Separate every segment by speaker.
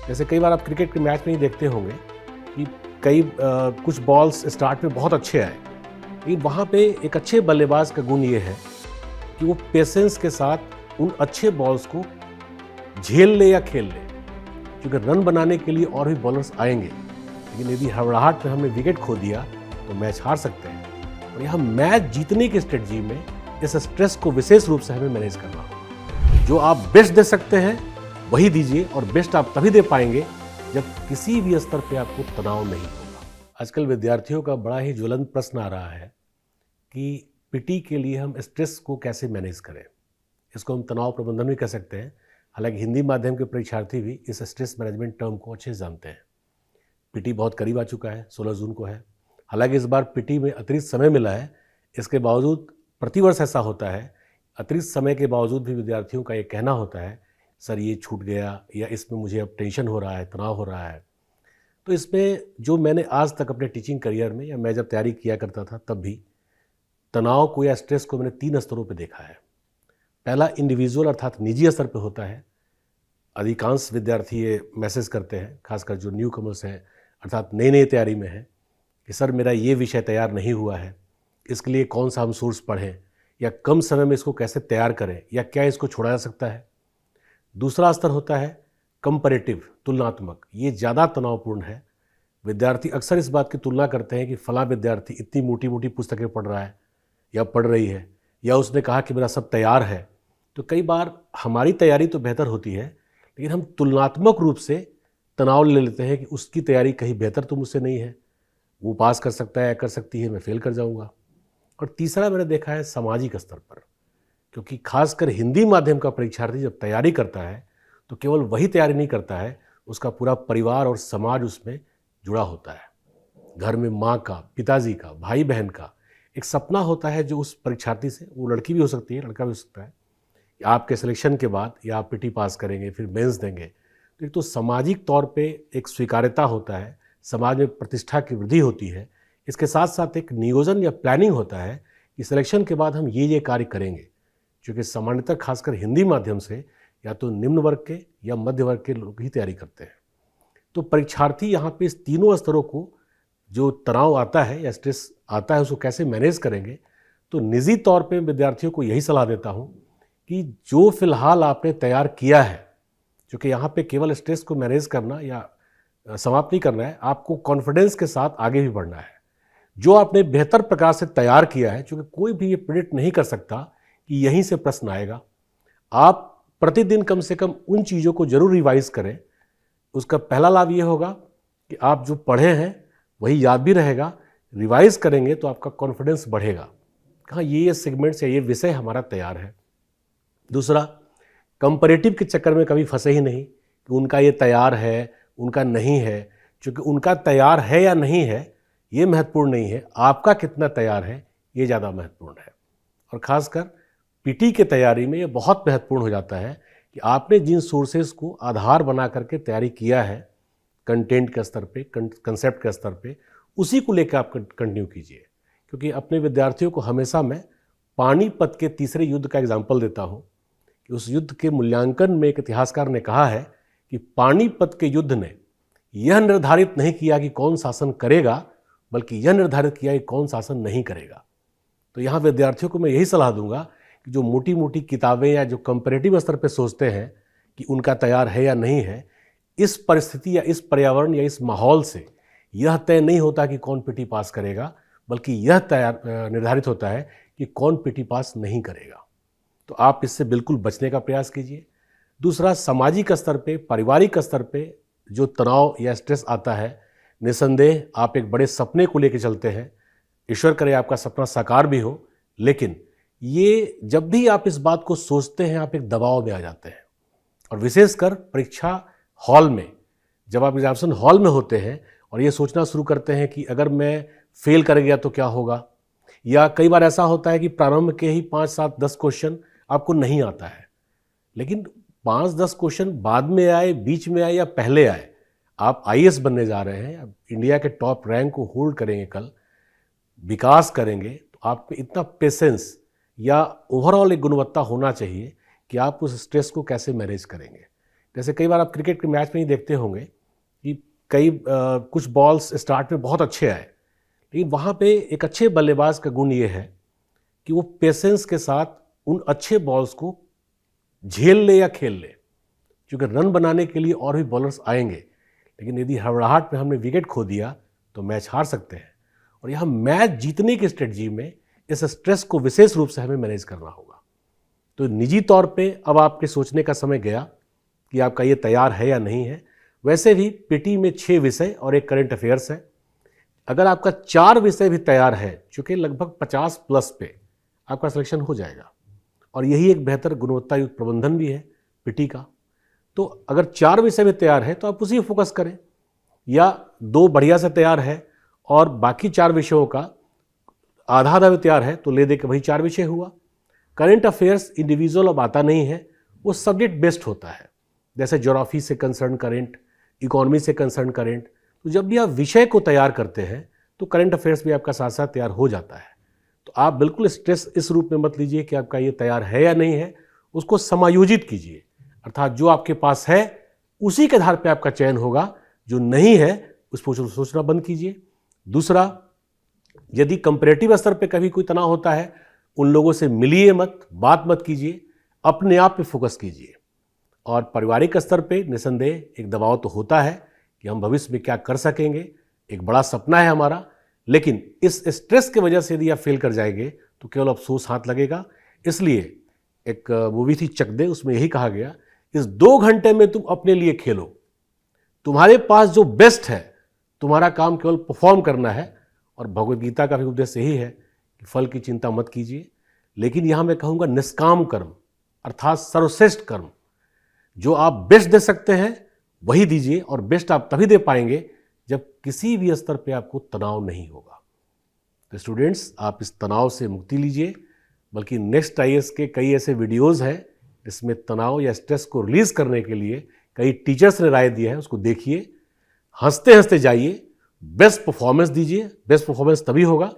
Speaker 1: जैसे कई बार आप क्रिकेट के मैच में ही देखते होंगे कि कुछ बॉल्स स्टार्ट में बहुत अच्छे आए, लेकिन वहाँ पे एक अच्छे बल्लेबाज का गुण ये है कि वो पेशेंस के साथ उन अच्छे बॉल्स को झेल ले या खेल ले, क्योंकि रन बनाने के लिए और भी बॉलर्स आएंगे। लेकिन यदि हड़बड़ाहट में हमने विकेट खो दिया तो मैच हार सकते हैं। और यहाँ मैच जीतने की स्ट्रेटजी में इस स्ट्रेस को विशेष रूप से हमें मैनेज करना होगा। जो आप बेस्ट दे सकते हैं वही दीजिए, और बेस्ट आप तभी दे पाएंगे जब किसी भी स्तर पे आपको तनाव नहीं होगा। आजकल विद्यार्थियों का बड़ा ही ज्वलंत प्रश्न आ रहा है कि पीटी के लिए हम स्ट्रेस को कैसे मैनेज करें। इसको हम तनाव प्रबंधन भी कह सकते हैं। हालांकि हिंदी माध्यम के परीक्षार्थी भी इस स्ट्रेस मैनेजमेंट टर्म को अच्छे से जानते हैं। पीटी बहुत करीब आ चुका है, 16 जून को है। हालांकि इस बार पीटी में अतिरिक्त समय मिला है, इसके बावजूद प्रतिवर्ष ऐसा होता है, अतिरिक्त समय के बावजूद भी विद्यार्थियों का ये कहना होता है सर ये छूट गया, या इसमें मुझे अब टेंशन हो रहा है, तनाव हो रहा है। तो इसमें जो मैंने आज तक अपने टीचिंग करियर में, या मैं जब तैयारी किया करता था तब भी, तनाव को या स्ट्रेस को मैंने 3 स्तरों पे देखा है। पहला इंडिविजुअल अर्थात निजी स्तर पे होता है। अधिकांश विद्यार्थी ये मैसेज करते हैं, खासकर जो न्यू कमर्स हैं अर्थात नई नई तैयारी में हैं, कि सर मेरा ये विषय तैयार नहीं हुआ है, इसके लिए कौन सा हम सोर्स पढ़ें, या कम समय में इसको कैसे तैयार करें, या क्या इसको छोड़ा जा सकता है। दूसरा स्तर होता है कंपैरेटिव, तुलनात्मक। ये ज़्यादा तनावपूर्ण है। विद्यार्थी अक्सर इस बात की तुलना करते हैं कि फलां विद्यार्थी इतनी मोटी मोटी पुस्तकें पढ़ रहा है या पढ़ रही है, या उसने कहा कि मेरा सब तैयार है। तो कई बार हमारी तैयारी तो बेहतर होती है, लेकिन हम तुलनात्मक रूप से तनाव ले लेते हैं कि उसकी तैयारी कहीं बेहतर तो मुझसे नहीं है, वो पास कर सकता है, कर सकती है, मैं फेल कर जाऊंगा। और तीसरा मैंने देखा है सामाजिक स्तर पर, क्योंकि खासकर हिंदी माध्यम का परीक्षार्थी जब तैयारी करता है तो केवल वही तैयारी नहीं करता है, उसका पूरा परिवार और समाज उसमें जुड़ा होता है। घर में माँ का, पिताजी का, भाई बहन का एक सपना होता है जो उस परीक्षार्थी से, वो लड़की भी हो सकती है, लड़का भी हो सकता है, कि आपके सिलेक्शन के बाद या आप पीटी पास करेंगे, फिर मेंस देंगे, तो एक तो सामाजिक तौर पे एक स्वीकार्यता होता है, समाज में प्रतिष्ठा की वृद्धि होती है। इसके साथ साथ एक नियोजन या प्लानिंग होता है कि सिलेक्शन के बाद हम ये कार्य करेंगे, क्योंकि सामान्यतः खासकर हिंदी माध्यम से या तो निम्न वर्ग के या मध्य वर्ग के लोग ही तैयारी करते हैं। तो परीक्षार्थी यहाँ पे इस तीनों स्तरों को, जो तनाव आता है या स्ट्रेस आता है, उसको कैसे मैनेज करेंगे। तो निजी तौर पे विद्यार्थियों को यही सलाह देता हूँ कि जो फिलहाल आपने तैयार किया है, क्योंकि यहाँ पे केवल स्ट्रेस को मैनेज करना या समाप्त नहीं करना है, आपको कॉन्फिडेंस के साथ आगे भी बढ़ना है। जो आपने बेहतर प्रकार से तैयार किया है, क्योंकि कोई भी ये प्रेडिक्ट नहीं कर सकता कि यहीं से प्रश्न आएगा। आप प्रतिदिन कम से कम उन चीज़ों को जरूर रिवाइज करें। उसका पहला लाभ ये होगा कि आप जो पढ़े हैं वही याद भी रहेगा। रिवाइज करेंगे तो आपका कॉन्फिडेंस बढ़ेगा, कहाँ ये सेगमेंट्स या ये विषय हमारा तैयार है। दूसरा, कंपैरेटिव के चक्कर में कभी फंसे ही नहीं कि उनका ये तैयार है, उनका नहीं है। क्योंकि उनका तैयार है या नहीं है ये महत्वपूर्ण नहीं है, आपका कितना तैयार है ये ज़्यादा महत्वपूर्ण है। और ख़ासकर पीटी के तैयारी में ये बहुत महत्वपूर्ण हो जाता है कि आपने जिन सोर्सेज को आधार बना करके तैयारी किया है, कंटेंट के स्तर पे, कंसेप्ट के स्तर पे, उसी को लेकर आप कंटिन्यू कीजिए। क्योंकि अपने विद्यार्थियों को हमेशा मैं पानीपत के तीसरे युद्ध का एग्जाम्पल देता हूँ कि उस युद्ध के मूल्यांकन में एक इतिहासकार ने कहा है कि पानीपत के युद्ध ने यह निर्धारित नहीं किया कि कौन शासन करेगा, बल्कि यह निर्धारित किया कि कौन शासन नहीं करेगा। तो यहाँ विद्यार्थियों को मैं यही सलाह दूंगा कि जो मोटी मोटी किताबें या जो कंपैरेटिव स्तर पे सोचते हैं कि उनका तैयार है या नहीं है, इस परिस्थिति या इस पर्यावरण या इस माहौल से यह तय नहीं होता कि कौन पीटी पास करेगा, बल्कि यह निर्धारित होता है कि कौन पीटी पास नहीं करेगा। तो आप इससे बिल्कुल बचने का प्रयास कीजिए। दूसरा, सामाजिक स्तर पे, पारिवारिक स्तर पे जो तनाव या स्ट्रेस आता है, निसंदेह आप एक बड़े सपने को लेकर चलते हैं, ईश्वर करे आपका सपना साकार भी हो, लेकिन ये जब भी आप इस बात को सोचते हैं आप एक दबाव में आ जाते हैं। और विशेषकर परीक्षा हॉल में, जब आप एग्जामिनेशन हॉल में होते हैं और ये सोचना शुरू करते हैं कि अगर मैं फेल कर गया तो क्या होगा, या कई बार ऐसा होता है कि प्रारंभ के ही 5, 7, 10 क्वेश्चन आपको नहीं आता है, लेकिन 5-10 क्वेश्चन बाद में आए, बीच में आए या पहले आए, आप आईएएस बनने जा रहे हैं, इंडिया के टॉप रैंक को होल्ड करेंगे, कल विकास करेंगे, तो आप में इतना पेशेंस या ओवरऑल एक गुणवत्ता होना चाहिए कि आप उस स्ट्रेस को कैसे मैनेज करेंगे। जैसे कई बार आप क्रिकेट के मैच में ही देखते होंगे कि कुछ बॉल्स स्टार्ट में बहुत अच्छे आए, लेकिन वहाँ पे एक अच्छे बल्लेबाज का गुण ये है कि वो पेशेंस के साथ उन अच्छे बॉल्स को झेल ले या खेल ले, क्योंकि रन बनाने के लिए और भी बॉलर्स आएंगे, लेकिन यदि हड़बड़ाहट में हमने विकेट खो दिया तो मैच हार सकते हैं। और यहाँ मैच जीतने की स्ट्रेटजी में इस स्ट्रेस को विशेष रूप से हमें मैनेज करना होगा। तो निजी तौर पे अब आपके सोचने का समय गया कि आपका ये तैयार है या नहीं है। वैसे भी पीटी में 6 विषय और एक करंट अफेयर्स है। अगर आपका 4 विषय भी तैयार है, चूँकि लगभग 50 प्लस पे आपका सिलेक्शन हो जाएगा, और यही एक बेहतर गुणवत्ता युक्त प्रबंधन भी है पीटी का। तो अगर 4 विषय भी तैयार है तो आप उसी पर फोकस करें, या 2 बढ़िया से तैयार है और बाकी 4 विषयों का आधा आधा भी तैयार है तो ले दे के वही 4 विषय हुआ। करंट अफेयर्स इंडिविजुअल अब आता नहीं है, वो सब्जेक्ट बेस्ड होता है, जैसे ज्योग्राफी से कंसर्न करंट, इकोनॉमी से कंसर्न करंट। तो जब भी आप विषय को तैयार करते हैं तो करंट अफेयर्स भी आपका साथ साथ तैयार हो जाता है। तो आप बिल्कुल स्ट्रेस इस रूप में मत लीजिए कि आपका ये तैयार है या नहीं है, उसको समायोजित कीजिए, अर्थात जो आपके पास है उसी के आधार पर आपका चयन होगा, जो नहीं है उस पर सोचना बंद कीजिए। दूसरा, यदि कंपैरेटिव स्तर पे कभी कोई तनाव होता है, उन लोगों से मिलिए मत, बात मत कीजिए, अपने आप पे फोकस कीजिए। और पारिवारिक स्तर पे निसंदेह एक दबाव तो होता है कि हम भविष्य में क्या कर सकेंगे, एक बड़ा सपना है हमारा, लेकिन इस स्ट्रेस की वजह से यदि आप फेल कर जाएंगे तो केवल अफसोस हाथ लगेगा। इसलिए एक मूवी थी चक दे, उसमें यही कहा गया, इस 2 घंटे में तुम अपने लिए खेलो, तुम्हारे पास जो बेस्ट है, तुम्हारा काम केवल परफॉर्म करना है। और भगवद गीता का भी उद्देश्य यही है कि फल की चिंता मत कीजिए, लेकिन यहाँ मैं कहूँगा निष्काम कर्म, अर्थात सर्वश्रेष्ठ कर्म, जो आप बेस्ट दे सकते हैं वही दीजिए। और बेस्ट आप तभी दे पाएंगे जब किसी भी स्तर पे आपको तनाव नहीं होगा। तो स्टूडेंट्स, आप इस तनाव से मुक्ति लीजिए, बल्कि नेक्स्ट आईएएस के कई ऐसे वीडियोज़ हैं इसमें तनाव या स्ट्रेस को रिलीज़ करने के लिए कई टीचर्स ने राय दिया है, उसको देखिए, हंसते हंसते जाइए, बेस्ट परफॉर्मेंस दीजिए। बेस्ट परफॉर्मेंस तभी होगा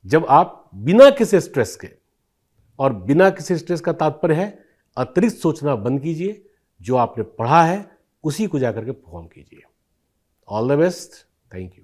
Speaker 1: जब आप बिना किसी स्ट्रेस के, और बिना किसी स्ट्रेस का तात्पर्य है अतिरिक्त सोचना बंद कीजिए, जो आपने पढ़ा है उसी को जाकर के परफॉर्म कीजिए। All the best, thank you.